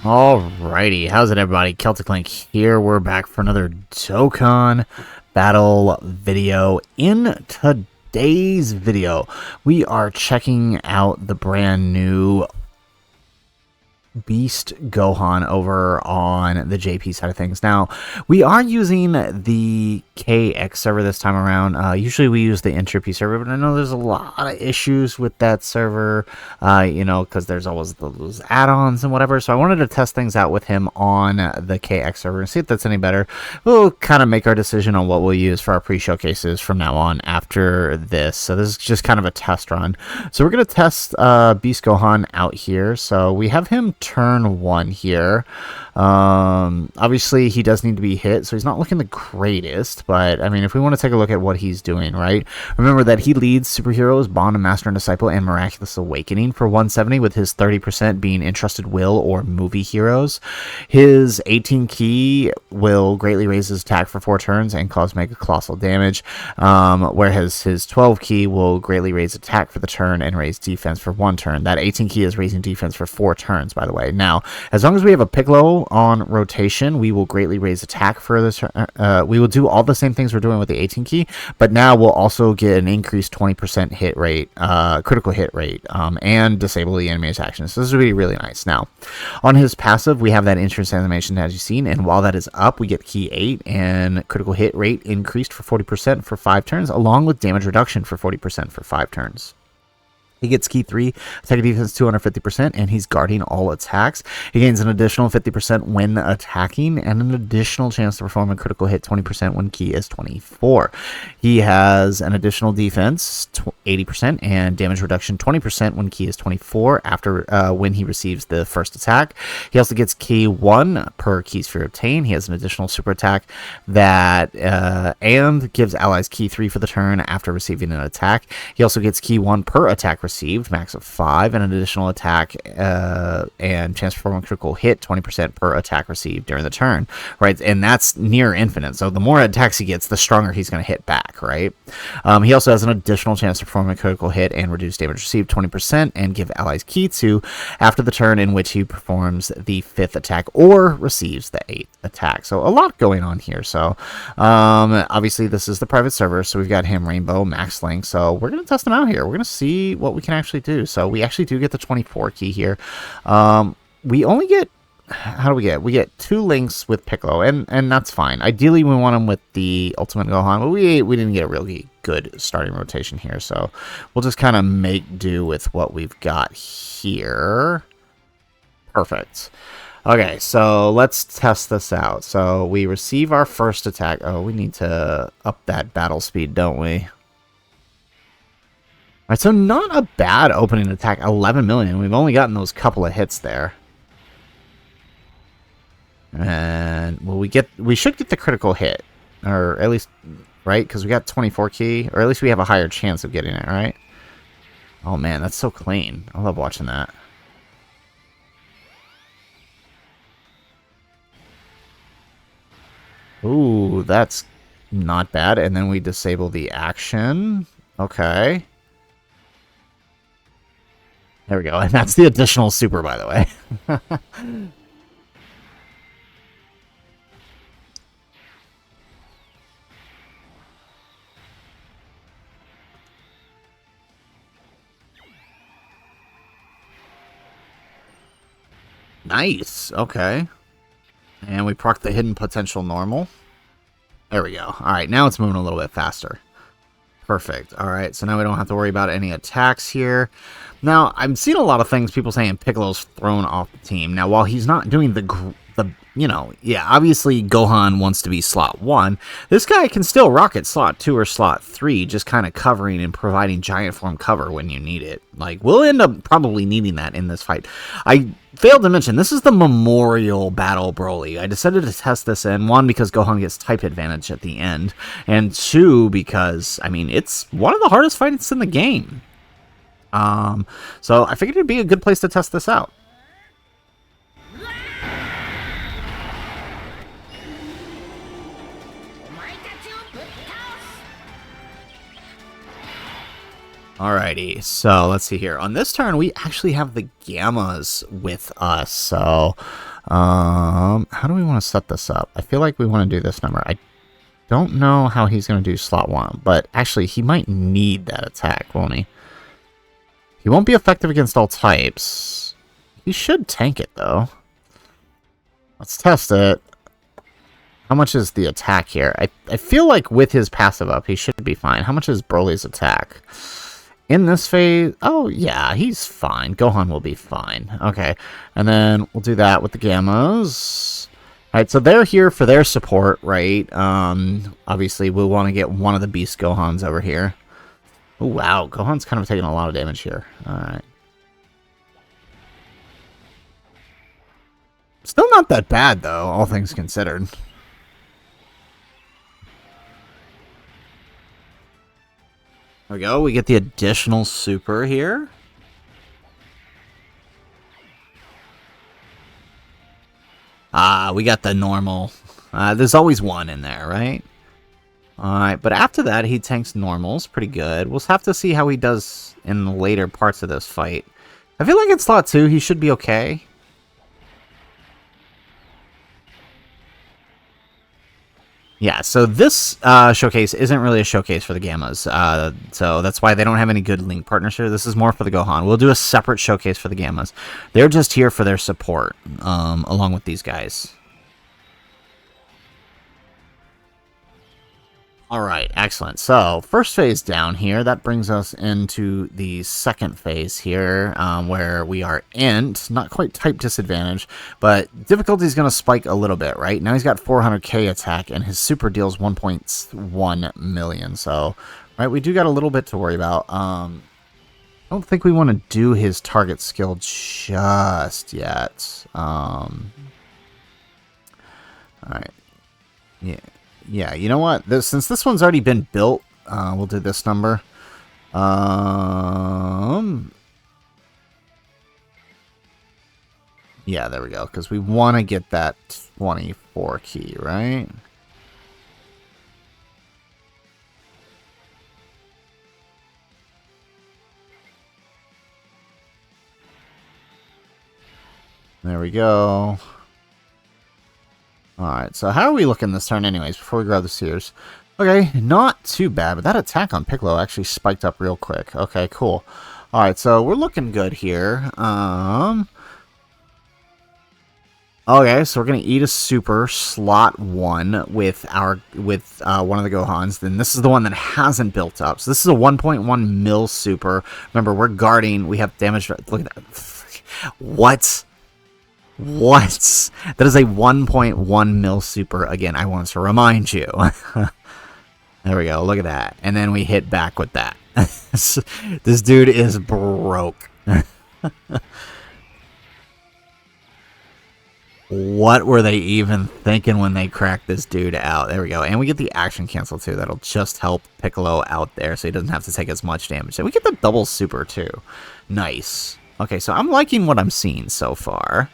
Alrighty, how's it everybody? Celtic Link here. We're back for another Dokkan battle video. In today's video, we are checking out the brand new Beast Gohan over on the JP side of things. Now, we are using the KX server this time around. Usually we use the entropy server, but I know there's a lot of issues with that server, you know, because there's always those add-ons and whatever. So I wanted to test things out with him on the KX server and see if that's any better. We'll kind of make our decision on what we'll use for our pre-showcases from now on after this. So this is just kind of a test run. So we're going to test Beast Gohan out here. So we have him turn 1 here. Obviously he does need to be hit, so he's not looking the greatest, but I mean, if we want to take a look at what he's doing, right, remember that he leads superheroes Bond of Master and Disciple and Miraculous Awakening for 170, with his 30% being Entrusted Will or movie heroes. His 18 key will greatly raise his attack for 4 turns and cause mega colossal damage, whereas his 12 key will greatly raise attack for the turn and raise defense for 1 turn. That 18 key is raising defense for 4 turns, by the way. Now, as long as we have a Piccolo on rotation, we will greatly raise attack for this. We will do all the same things we're doing with the 18 key, but now we'll also get an increased 20% hit rate, critical hit rate, and disable the enemy's actions. So this would be really nice. Now, on his passive, we have that entrance animation as you've seen, and while that is up, we get key 8 and critical hit rate increased for 40% for 5 turns, along with damage reduction for 40% for 5 turns. He gets key 3, attack defense 250%, and he's guarding all attacks. He gains an additional 50% when attacking, and an additional chance to perform a critical hit 20% when key is 24. He has an additional defense 80% and damage reduction 20% when key is 24 after when he receives the first attack. He also gets key 1 per key sphere obtained. He has an additional super attack that and gives allies key 3 for the turn after receiving an attack. He also gets key 1 per attack received, max of 5, and an additional attack and chance to perform a critical hit 20% per attack received during the turn, right? And that's near infinite, so the more attacks he gets, the stronger he's going to hit back, right? He also has an additional chance to perform a critical hit and reduce damage received 20% and give allies key 2 after the turn in which he performs the 5th attack or receives the 8th attack. So a lot going on here. So obviously this is the private server, so we've got him Rainbow Max Link, so we're going to test him out here. We're going to see what we can actually do. So we actually do get the 24 key here. We only get, how do we get? We get 2 links with Piccolo, and that's fine. Ideally, we want him with the Ultimate Gohan, but we didn't get a really good starting rotation here, so we'll just kind of make do with what we've got here. Perfect. Okay, so let's test this out. So we receive our first attack. Oh, we need to up that battle speed, don't we? Alright, so not a bad opening attack, 11 million. We've only gotten those couple of hits there. And well, we should get the critical hit, or at least, right? Because we got 24 key, or at least we have a higher chance of getting it, right? Oh man, that's so clean. I love watching that. Ooh, that's not bad. And then we disable the action. Okay. There we go. And that's the additional super, by the way. Nice. Okay. And we proc the hidden potential normal. There we go. Alright, now it's moving a little bit faster. Perfect. Alright, so now we don't have to worry about any attacks here. Now, I'm seeing a lot of things, people saying Piccolo's thrown off the team. Now, while he's not doing the you know, yeah, obviously Gohan wants to be slot 1. This guy can still rocket slot 2 or slot 3, just kind of covering and providing giant form cover when you need it. Like, we'll end up probably needing that in this fight. I failed to mention, this is the Memorial Battle Broly. I decided to test this in, 1, because Gohan gets type advantage at the end, and 2, because, I mean, it's one of the hardest fights in the game. So I figured it'd be a good place to test this out. Alrighty, so let's see here. On this turn, we actually have the Gammas with us. So, how do we want to set this up? I feel like we want to do this number. I don't know how he's going to do slot 1, but actually, he might need that attack, won't he? He won't be effective against all types. He should tank it, though. Let's test it. How much is the attack here? I feel like with his passive up, he should be fine. How much is Broly's attack? In this phase, oh yeah, he's fine. Gohan will be fine. Okay, and then we'll do that with the Gammas. All right, so they're here for their support, right? Obviously, we'll want to get one of the Beast Gohans over here. Oh wow, Gohan's kind of taking a lot of damage here. All right. Still not that bad, though, all things considered. There we go. We get the additional super here. We got the normal. There's always one in there, right? Alright, but after that, he tanks normals pretty good. We'll have to see how he does in the later parts of this fight. I feel like in slot 2, he should be okay. Yeah, so this showcase isn't really a showcase for the Gammas, so that's why they don't have any good link partners here. This is more for the Gohan. We'll do a separate showcase for the Gammas. They're just here for their support, along with these guys. Alright, excellent. So, first phase down here, that brings us into the second phase here, where we are Int, not quite type disadvantage, but difficulty is going to spike a little bit, right? Now he's got 400k attack, and his super deals 1.1 million, so, right, we do got a little bit to worry about. I don't think we want to do his target skill just yet. Alright. Yeah, you know what? Since this one's already been built, we'll do this number. Yeah, there we go. Because we want to get that 24 key, right? There we go. Alright, so how are we looking this turn anyways, before we grab the Sears? Okay, not too bad, but that attack on Piccolo actually spiked up real quick. Okay, cool. Alright, so we're looking good here. Okay, so we're gonna eat a super slot 1 with one of the Gohans. Then this is the one that hasn't built up. So this is a 1.1 mil super. Remember, we're guarding, we have damage. Look at that. What? What? That is a 1.1 mil super. Again, I want to remind you. There we go. Look at that. And then we hit back with that. This dude is broke. What were they even thinking when they cracked this dude out? There we go. And we get the action cancel too. That'll just help Piccolo out there so he doesn't have to take as much damage. So we get the double super too. Nice. Okay, so I'm liking what I'm seeing so far.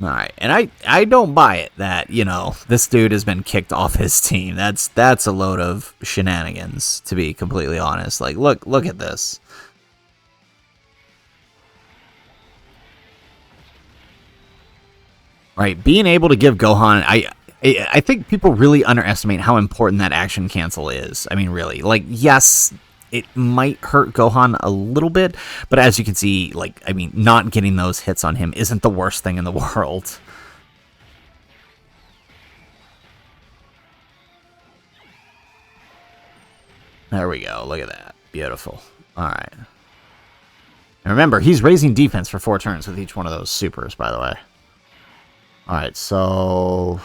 Alright, and I don't buy it that, you know, this dude has been kicked off his team. That's a load of shenanigans, to be completely honest. Like, look at this. Right, being able to give Gohan, I think people really underestimate how important that action cancel is. I mean, really, like, yes, it might hurt Gohan a little bit, but as you can see, like, I mean, not getting those hits on him isn't the worst thing in the world. There we go. Look at that. Beautiful. All right. And remember, he's raising defense for 4 turns with each one of those supers, by the way. All right, so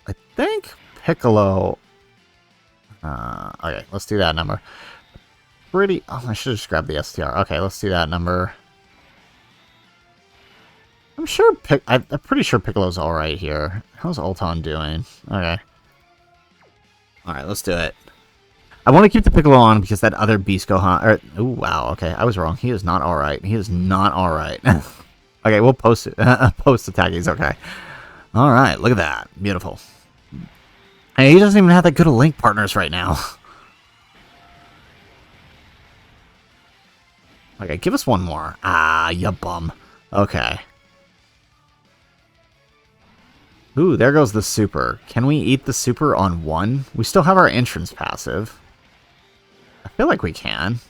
I think Piccolo... okay, let's do that number. Oh, I should have just grabbed the STR. Okay, let's do that number. I'm pretty sure Piccolo's alright here. How's Ulton doing? Okay. Alright, let's do it. I want to keep the Piccolo on because that other Beast Gohan... Oh, wow, okay, I was wrong. He is not alright. He is not alright. Okay, we'll post it. Post attack, he's okay. All right, look at that. Beautiful. Hey, he doesn't even have that good of link partners right now. Okay, give us one more. Ah, you bum. Okay. Ooh, there goes the super. Can we eat the super on one? We still have our entrance passive. I feel like we can.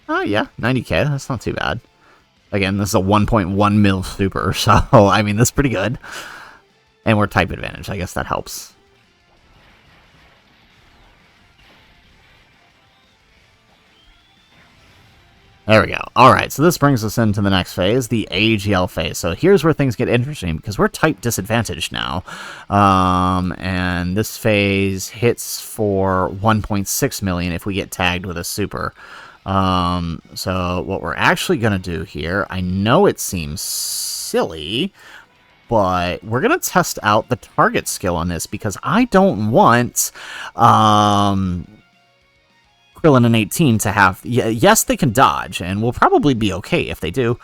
Oh, yeah, 90k. That's not too bad. Again, this is a 1.1 mil super, so, I mean, that's pretty good. And we're type advantage. I guess that helps. There we go. Alright, so this brings us into the next phase, the AGL phase. So here's where things get interesting, because we're type disadvantaged now. And this phase hits for 1.6 million if we get tagged with a super. So what we're actually going to do here, I know it seems silly, but we're going to test out the target skill on this, because I don't want... Krillin and 18 to have... Yes, they can dodge, and we'll probably be okay if they do.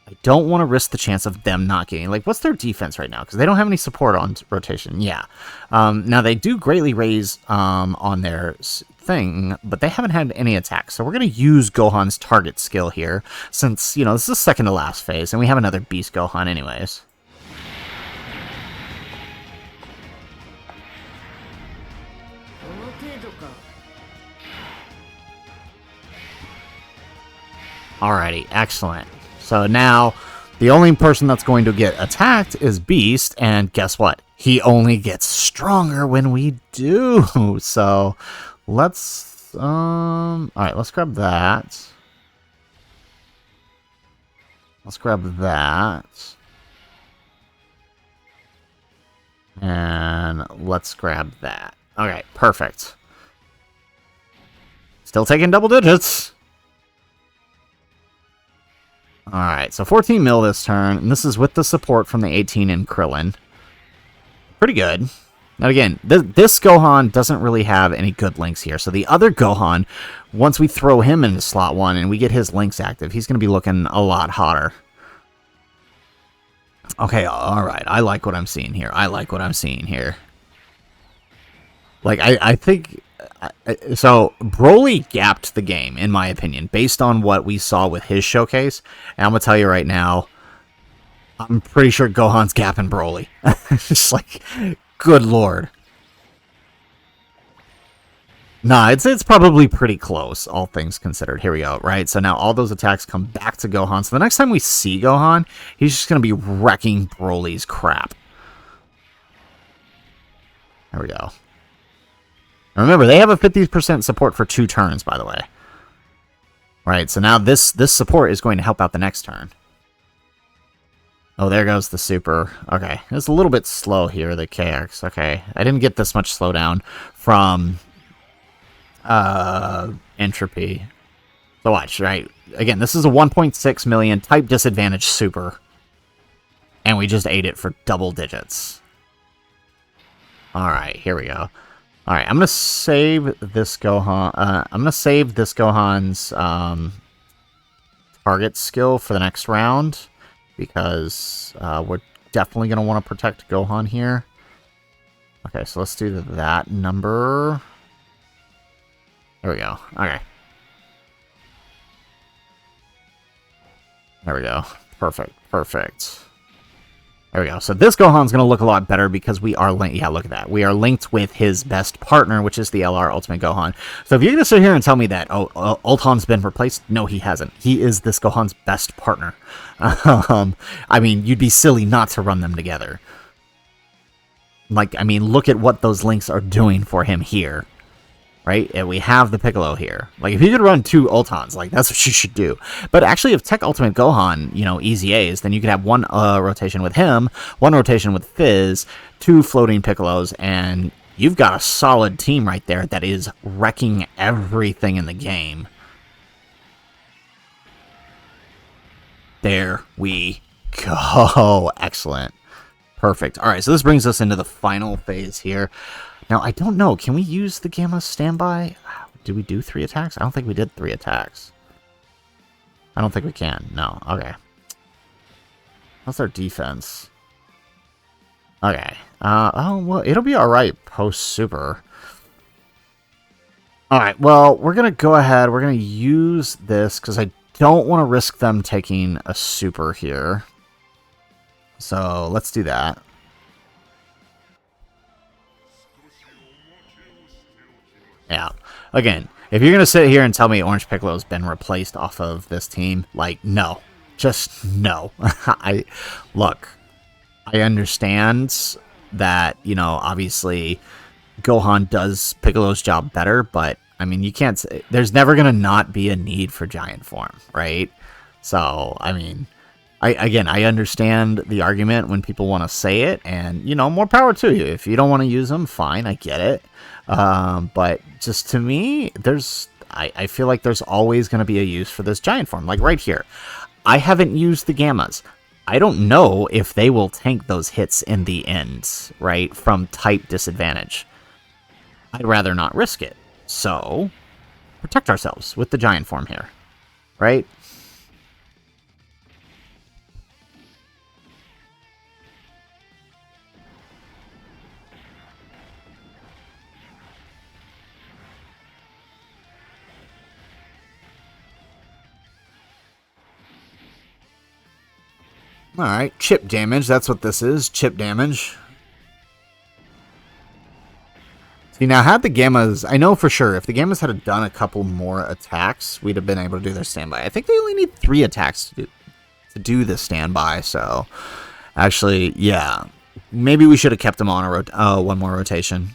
I don't want to risk the chance of them not getting... Like, what's their defense right now? Because they don't have any support on rotation. Yeah. Now, they do greatly raise on their thing, but they haven't had any attacks. So we're going to use Gohan's target skill here, since, you know, this is the second to last phase, and we have another Beast Gohan anyways. Alrighty, excellent. So now, the only person that's going to get attacked is Beast, and guess what? He only gets stronger when we do. So, let's, alright, let's grab that. Let's grab that. And let's grab that. Okay, perfect. Still taking double digits. Alright, so 14 mil this turn, and this is with the support from the 18 and Krillin. Pretty good. Now again, this Gohan doesn't really have any good links here, so the other Gohan, once we throw him into slot 1 and we get his links active, he's going to be looking a lot hotter. Okay, alright, I like what I'm seeing here. I like what I'm seeing here. Like, I think... So, Broly gapped the game, in my opinion, based on what we saw with his showcase. And I'm going to tell you right now, I'm pretty sure Gohan's gapping Broly. It's like, good lord. Nah, it's probably pretty close, all things considered. Here we go, right? So now all those attacks come back to Gohan. So the next time we see Gohan, he's just going to be wrecking Broly's crap. There we go. Remember, they have a 50% support for 2 turns, by the way. Right, so now this support is going to help out the next turn. Oh, there goes the super. Okay, it's a little bit slow here, the KX. Okay, I didn't get this much slowdown from entropy. So watch, right? Again, this is a 1.6 million type disadvantage super. And we just ate it for double digits. Alright, here we go. Alright, I'm going to save this Gohan. I'm going to save this Gohan's target skill for the next round. Because we're definitely going to want to protect Gohan here. Okay, so let's do that number. There we go. Okay. There we go. Perfect. Perfect. There we go. So this Gohan's going to look a lot better because we are linked. Yeah, look at that. We are linked with his best partner, which is the LR Ultimate Gohan. So if you're going to sit here and tell me that, oh, Ulton's been replaced, no, he hasn't. He is this Gohan's best partner. I mean, you'd be silly not to run them together. Like, I mean, look at what those links are doing for him here. Right? And we have the Piccolo here. Like, if you could run 2 Ultons, like, that's what you should do. But actually, if Tech Ultimate Gohan, you know, easy A's, then you could have 1 rotation with him, 1 rotation with Fizz, 2 floating Piccolos, and you've got a solid team right there that is wrecking everything in the game. There we go. Excellent. Perfect. All right, so this brings us into the final phase here. Now, I don't know. Can we use the Gamma Standby? Did we do 3 attacks? I don't think we did 3 attacks. I don't think we can. No. Okay. What's our defense? Okay. Oh, well, it'll be alright post-super. Alright, well, we're going to go ahead. We're going to use this because I don't want to risk them taking a super here. So, let's do that. Yeah. Again, if you're going to sit here and tell me Orange Piccolo's been replaced off of this team, like, no. Just no. Look, I understand that, you know, obviously Gohan does Piccolo's job better, but I mean, you can't say, there's never going to not be a need for giant form, right? So, I mean, I understand the argument when people want to say it, and, you know, more power to you. If you don't want to use them, fine, I get it. But just to me, I feel like there's always going to be a use for this giant form. Like right here, I haven't used the Gammas. I don't know if they will tank those hits in the end, right, from type disadvantage. I'd rather not risk it. So, protect ourselves with the giant form here, right? Alright, chip damage, that's what this is, chip damage. See, now had the Gammas, I know for sure, if the Gammas had done a couple more attacks, we'd have been able to do their standby. I think they only need 3 attacks to do the standby, so... Actually, yeah. Maybe we should have kept them on one more rotation.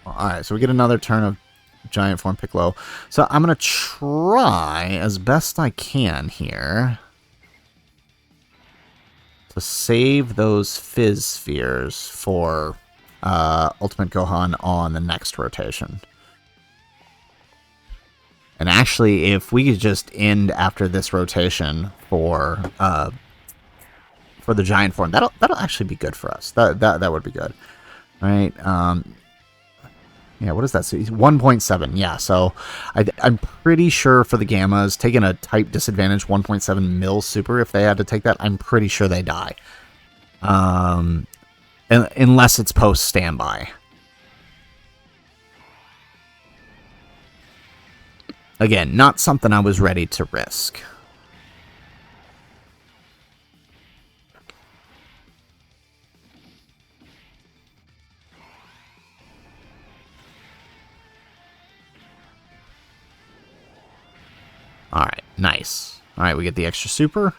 Alright, so we get another turn of Giant Form Piccolo. So I'm going to try as best I can here to save those Fizz Spheres for Ultimate Gohan on the next rotation. And actually, if we could just end after this rotation for the giant form, that'll actually be good for us. That would be good, right? Yeah, what is that? 1.7. Yeah, so I'm pretty sure for the Gammas, taking a type disadvantage 1.7 mil super, if they had to take that, I'm pretty sure they die. Unless it's post standby. Again, not something I was ready to risk. Alright, nice. Alright, we get the extra super.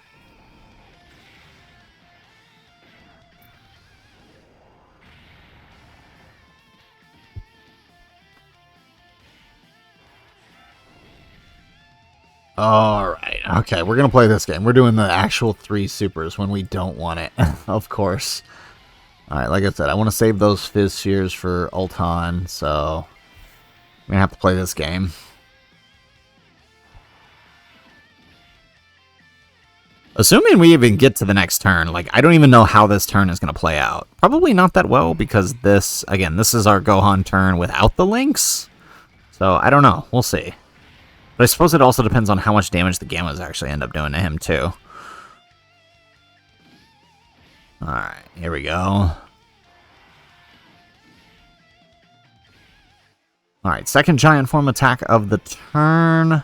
Alright, okay, we're going to play this game. We're doing the actual 3 supers when we don't want it, of course. Alright, like I said, I want to save those Fizz Spheres for Ultan, so I'm going to have to play this game. Assuming we even get to the next turn, like, I don't even know how this turn is going to play out. Probably not that well, because this, again, this is our Gohan turn without the links. So, I don't know. We'll see. But I suppose it also depends on how much damage the Gammas actually end up doing to him, too. Alright, here we go. Alright, second giant form attack of the turn.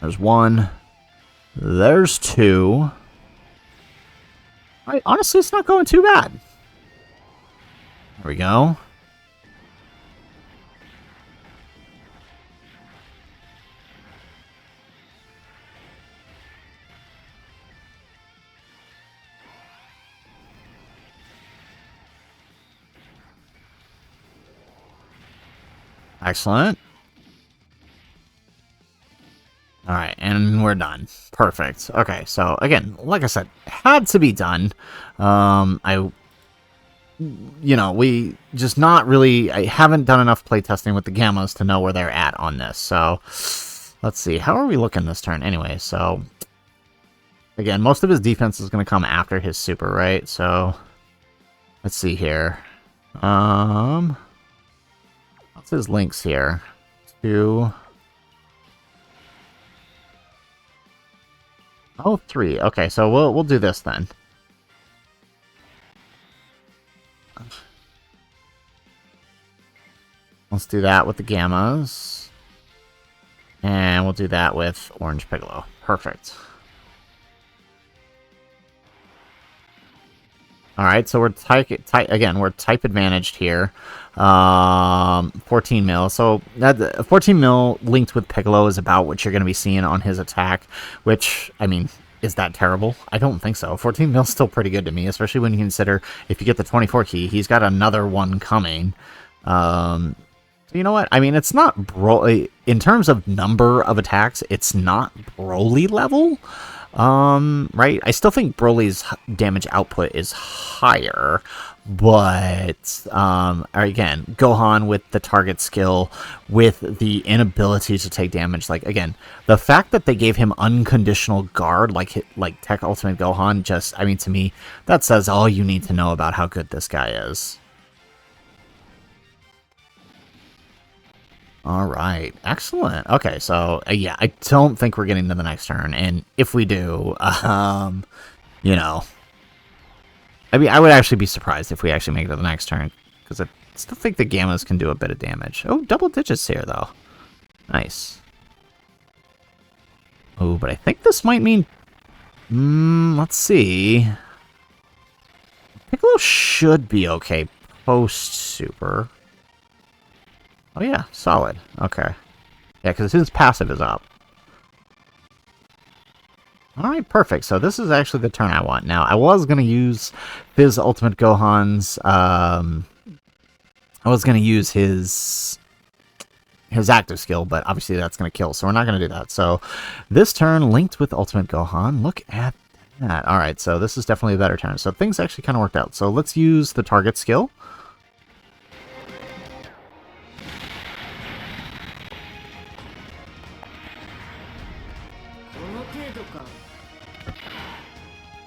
There's 1. There's 2. Alright, honestly, it's not going too bad. There we go. Excellent. Alright, and we're done. Perfect. Okay, so, again, like I said, had to be done. We just not really... I haven't done enough playtesting with the Gammas to know where they're at on this, so... Let's see, how are we looking this turn? Anyway, so... Again, most of his defense is going to come after his super, right? So... Let's see here. What's his links here? 2... Oh, 3. Okay, so we'll do this then. Let's do that with the Gammas. And we'll do that with Orange Piccolo. Perfect. Alright, so we're we're type advantaged here. 14 mil. So that 14 mil linked with Piccolo is about what you're going to be seeing on his attack, which, I mean, is that terrible? I don't think so. 14 mil is still pretty good to me, especially when you consider if you get the 24 key, he's got another one coming. You know what? I mean, it's not Broly in terms of number of attacks. It's not Broly level, right? I still think Broly's damage output is higher, but again, Gohan with the target skill, with the inability to take damage. Like again, the fact that they gave him unconditional guard, like Tech Ultimate Gohan, just I mean to me, that says all you need to know about how good this guy is. All right, excellent. Okay, so yeah, I don't think we're getting to the next turn, and if we do, you know, I mean, I would actually be surprised if we actually make it to the next turn, because I still think the Gammas can do a bit of damage. Oh, double digits here, though. Nice. Oh, but I think this might mean, let's see. Piccolo should be okay post-super. Oh yeah, solid. Okay. Yeah, because his passive is up. Alright, perfect. So this is actually the turn I want. Now, I was going to use Fizz Ultimate Gohan's... I was going to use his active skill, but obviously that's going to kill, so we're not going to do that. So this turn, linked with Ultimate Gohan. Look at that. Alright, so this is definitely a better turn. So things actually kind of worked out. So let's use the target skill.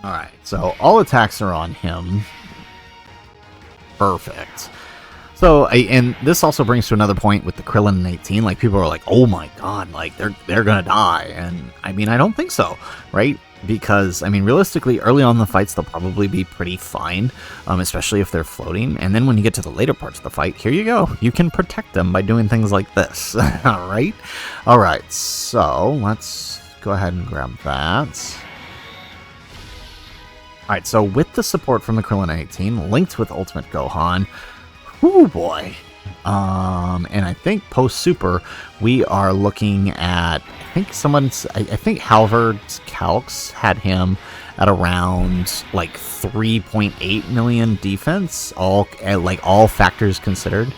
Alright, so all attacks are on him. Perfect. So, and this also brings to another point with the Krillin and 18. Like, people are like, oh my god, like, they're gonna die. And, I mean, I don't think so, right? Because, I mean, realistically, early on in the fights, they'll probably be pretty fine, especially if they're floating. And then when you get to the later parts of the fight, here you go. You can protect them by doing things like this, alright? Alright, so, let's go ahead and grab that. Alright, so with the support from the Krillin 18, linked with Ultimate Gohan, whoo boy. And I think post-super, we are looking at, I think Halvard's Calx had him at around, like, 3.8 million defense, all factors considered.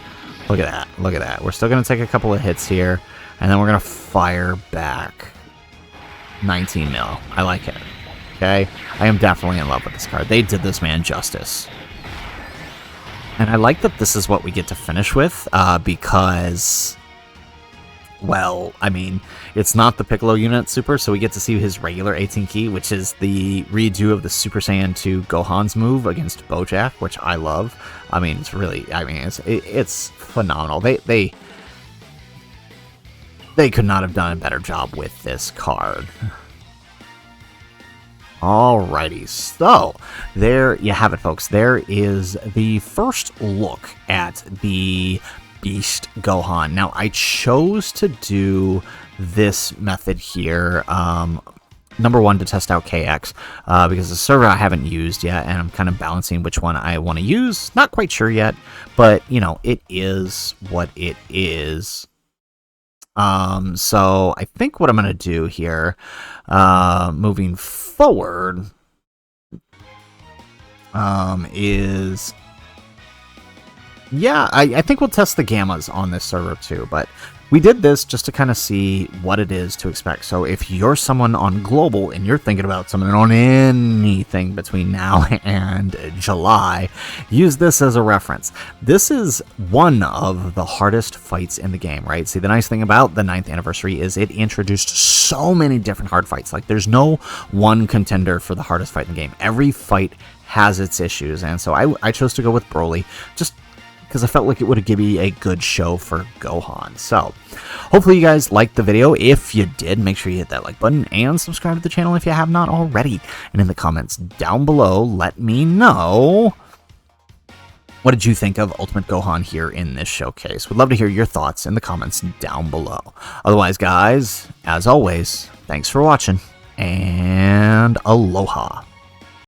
Look at that, look at that. We're still going to take a couple of hits here, and then we're going to fire back 19 mil. I like it. Okay, I am definitely in love with this card. They did this man justice. And I like that this is what we get to finish with, because, well, I mean, it's not the Piccolo unit super, so we get to see his regular 18 key, which is the redo of the Super Saiyan 2 Gohan's move against Bojack, which I love. I mean, it's really, I mean, it's phenomenal. They could not have done a better job with this card. Alrighty, so there you have it, folks. There is the first look at the Beast Gohan. Now, I chose to do this method here, number one, to test out KX, because the server I haven't used yet, and I'm kind of balancing which one I want to use. Not quite sure yet, but, you know, it is what it is. So I think what I'm going to do here, moving forward, is, yeah, I think we'll test the Gammas on this server too, but we did this just to kind of see what it is to expect. So if you're someone on global and you're thinking about summoning on anything between now and July, use this as a reference. This is one of the hardest fights in the game, right? See, the nice thing about the 9th anniversary is it introduced so many different hard fights. Like, there's no one contender for the hardest fight in the game. Every fight has its issues, and so I chose to go with Broly, just because I felt like it would have given me a good show for Gohan. So, hopefully you guys liked the video. If you did, make sure you hit that like button and subscribe to the channel if you have not already. And in the comments down below, let me know, what did you think of Ultimate Gohan here in this showcase? Would love to hear your thoughts in the comments down below. Otherwise, guys, as always, thanks for watching, and aloha.